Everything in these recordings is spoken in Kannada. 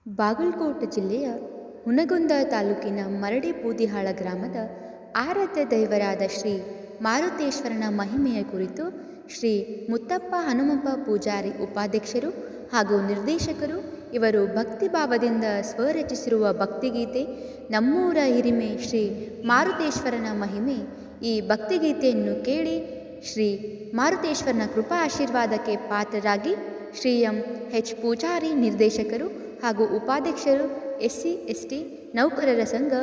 ಬಾಗಲಕೋಟೆ ಜಿಲ್ಲೆಯ ಹುನಗುಂದ ತಾಲೂಕಿನ ಮರಡಿ ಬೂದಿಹಾಳ ಗ್ರಾಮದ ಆರಾಧ್ಯ ದೈವರಾದ ಶ್ರೀ ಮಾರುತೇಶ್ವರನ ಮಹಿಮೆಯ ಕುರಿತು ಶ್ರೀ ಮುತ್ತಪ್ಪ ಹನುಮಪ್ಪ ಪೂಜಾರಿ ಉಪಾಧ್ಯಕ್ಷರು ಹಾಗೂ ನಿರ್ದೇಶಕರು ಇವರು ಭಕ್ತಿಭಾವದಿಂದ ಸ್ವರಚಿಸಿರುವ ಭಕ್ತಿಗೀತೆ ನಮ್ಮೂರ ಹಿರಿಮೆ ಶ್ರೀ ಮಾರುತೇಶ್ವರನ ಮಹಿಮೆ. ಈ ಭಕ್ತಿಗೀತೆಯನ್ನು ಕೇಳಿ ಶ್ರೀ ಮಾರುತೇಶ್ವರನ ಕೃಪಾ ಆಶೀರ್ವಾದಕ್ಕೆ ಪಾತ್ರರಾಗಿ ಶ್ರೀ ಎಂ.ಎಚ್. ಪೂಜಾರಿ ನಿರ್ದೇಶಕರು ಹಾಗೂ ಉಪಾಧ್ಯಕ್ಷರು SC/ST ನೌಕರರ ಸಂಘ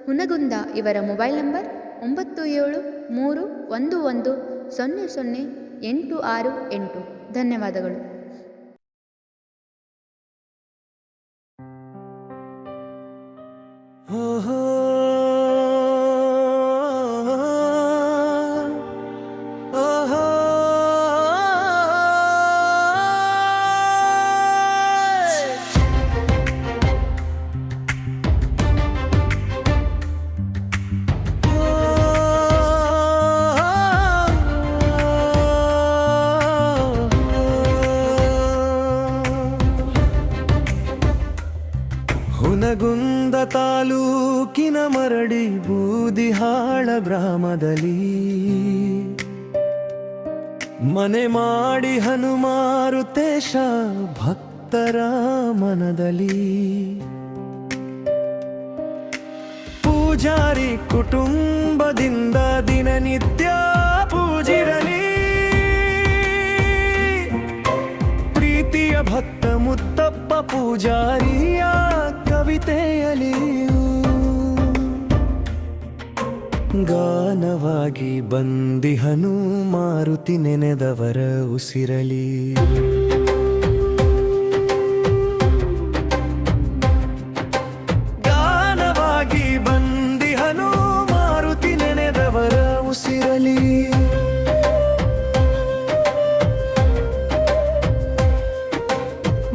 ಹುನಗುಂದ ಇವರ ಮೊಬೈಲ್ ನಂಬರ್ 9731110068. ಧನ್ಯವಾದಗಳು. ಹುನಗುಂದ ತಾಲೂಕಿನ ಮರಡಿ ಬೂದಿಹಾಳ ಗ್ರಾಮದಲ್ಲಿ ಮನೆ ಮಾಡಿ ಹನುಮಾರುತೇಶ ಭಕ್ತರ ಮನದಲ್ಲಿ. ಪೂಜಾರಿ ಕುಟುಂಬದಿಂದ ದಿನನಿತ್ಯ ಪೂಜಿರಲಿ, ಪ್ರೀತಿಯ ಭಕ್ತ ಮುತ್ತಪ್ಪ ಪೂಜಾರಿಯ ಕವಿತೆಯಲಿಯೂ ಗಾನವಾಗಿ ಬಂದಿಹನು ಮಾರುತಿ ನೆನೆದವರ ಉಸಿರಲಿ. ಗಾನವಾಗಿ ಬಂದಿಹನು ಮಾರುತಿ ನೆನೆದವರ ಉಸಿರಲಿ.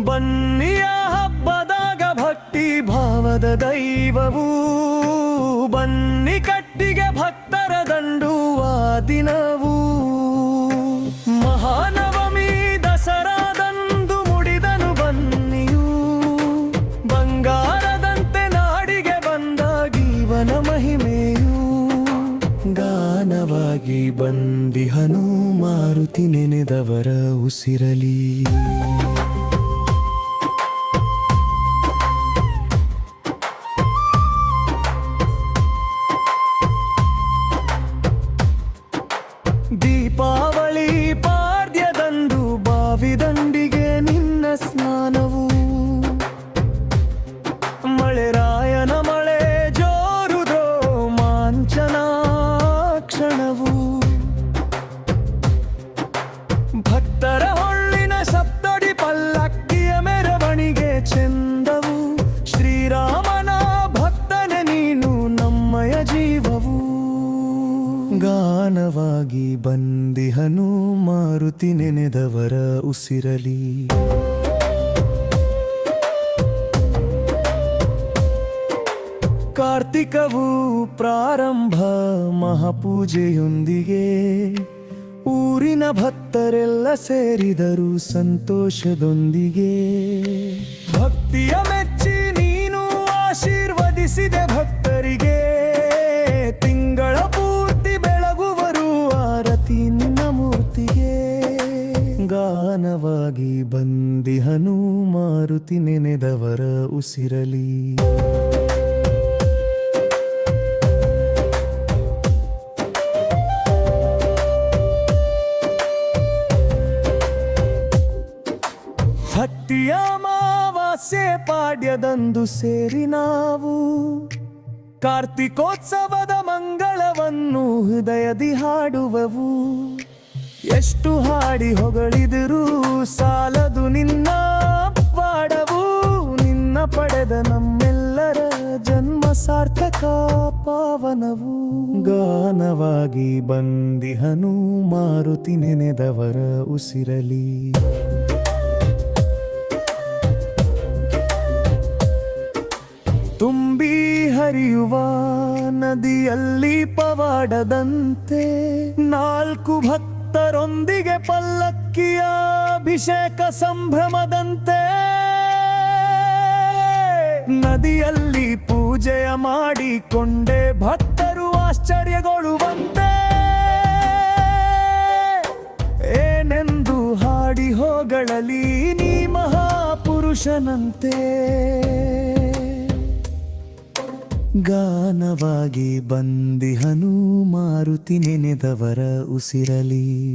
ಬನ್ನಿಯ ಹಬ್ಬದಾಗ ಭಕ್ತಿ ಭಾವದ ದೈವವು, ಬನ್ನಿ ಕಟ್ಟಿಗೆ ಭಕ್ತರ ದಂಡುವ ದಿನವು. ಮಹಾನವಮಿ ದಸರಾದಂದು ಮುಡಿದನು ಬನ್ನಿಯು, ಬಂಗಾರದಂತೆ ನಾಡಿಗೆ ಬಂದ ಜೀವನ ಮಹಿಮೆಯು. ಗಾನವಾಗಿ ಬಂದಿಹನು ಮಾರುತಿ ನೆನೆದವರ ಉಸಿರಲಿ. ದೀಪಾವಳಿ ಪಾಡ್ಯದಂದು ಬಾವಿದಂಡಿಗೆ ನಿನ್ನ ಸ್ನಾನವು, ಮಳೆರಾಯನ ಮಳೆ ಜೋರುದೋ ಮಾಂಚನ ಕ್ಷಣವು. ಭಕ್ತರ ಹೊಳ್ಳಿನ ಸಪ್ತಡಿ ಪಲ್ಲಕ್ಕಿಯ ಮೆರವಣಿಗೆ ಚೆಂದವು. ಶ್ರೀರಾಮನ ಭಕ್ತನೆ ನೀನು ನಮ್ಮಯ ಜೀವವು. ಗಾನವಾಗಿ ಬಂದಿಹನು ಮಾರುತಿ ನೆನೆದವರ ಉಸಿರಲಿ. ಕಾರ್ತಿಕವು ಪ್ರಾರಂಭ ಮಹಾಪೂಜೆಯೊಂದಿಗೆ, ಊರಿನ ಭಕ್ತರೆಲ್ಲ ಸೇರಿದರು ಸಂತೋಷದೊಂದಿಗೆ. ಭಕ್ತಿಯ ಮೆಚ್ಚಿ ನೀನು ಆಶೀರ್ವದಿಸಿದೆ ಭಕ್ತರಿಗೆ, ತಿಂಗಳ ಪೂರ್ತಿ ಬೆಳಗುವರು ಆರತಿ ನಿನ್ನ ಮೂರ್ತಿಗೆ. ಗಾನವಾಗಿ ಬಂದಿಹನು ಮಾರುತಿ ನೆನೆದವರ ಉಸಿರಲಿ. ಭಕ್ತಿಯ ಅಮಾವಾಸ್ಯೆ ಪಾಡ್ಯದಂದು ಸೇರಿ ನಾವು ಕಾರ್ತಿಕೋತ್ಸವದ ಮಂಗಳವನ್ನು ಹೃದಯದಿ ಹಾಡುವವು. ಎಷ್ಟು ಹಾಡಿ ಹೊಗಳಿದರೂ ಸಾಲದು ನಿನ್ನ ಪಾಡವು. ನಿನ್ನ ಪಡೆದ ನಮ್ಮೆಲ್ಲರ ಜನ್ಮ ಸಾರ್ಥಕ ಪಾವನವು. ಗಾನವಾಗಿ ಬಂದಿಹನು ಮಾರುತಿ ನೆನೆದವರ ಉಸಿರಲಿ. ತುಂಬಿ ಹರಿಯುವ ನದಿಯಲ್ಲಿ ಪವಾಡದಂತೆ, ನಾಲ್ಕು ಭಕ್ತರೊಂದಿಗೆ ಪಲ್ಲಕ್ಕಿಯ ಅಭಿಷೇಕ ಸಂಭ್ರಮದಂತೆ. ನದಿಯಲ್ಲಿ ಪೂಜೆಯ ಮಾಡಿಕೊಂಡೆ ಭಕ್ತರು ಆಶ್ಚರ್ಯಗೊಳ್ಳುವಂತೆ ಏನೆಂದು ಹಾಡಿ ಹೋಗಳಲಿ ನೀ ಮಹಾಪುರುಷನಂತೆ ಗಾನವಾಗಿ ಬಂದಿಹನು ಮಾರುತಿ ನೆನೆದವರ ಉಸಿರಲಿ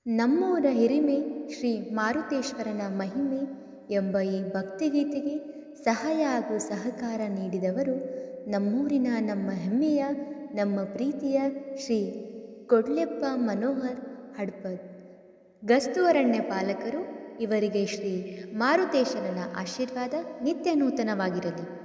ನಮ್ಮೂರ ಹಿರಿಮೆ ಶ್ರೀ ಮಾರುತೇಶ್ವರನ ಮಹಿಮೆ ಎಂಬ ಈ ಭಕ್ತಿಗೀತೆಗೆ ಸಹಾಯ ಹಾಗೂ ಸಹಕಾರ ನೀಡಿದವರು ನಮ್ಮೂರಿನ ನಮ್ಮ ಹೆಮ್ಮೆಯ ನಮ್ಮ ಪ್ರೀತಿಯ ಶ್ರೀ ಕೊಡ್ಲೆಪ್ಪ ಮನೋಹರ್ ಹಡ್ಪದ್ ಗಸ್ತು ಅರಣ್ಯ ಪಾಲಕರು. ಇವರಿಗೆ ಶ್ರೀ ಮಾರುತೇಶ್ವರನ ಆಶೀರ್ವಾದ ನಿತ್ಯ ನೂತನವಾಗಿರಲಿ.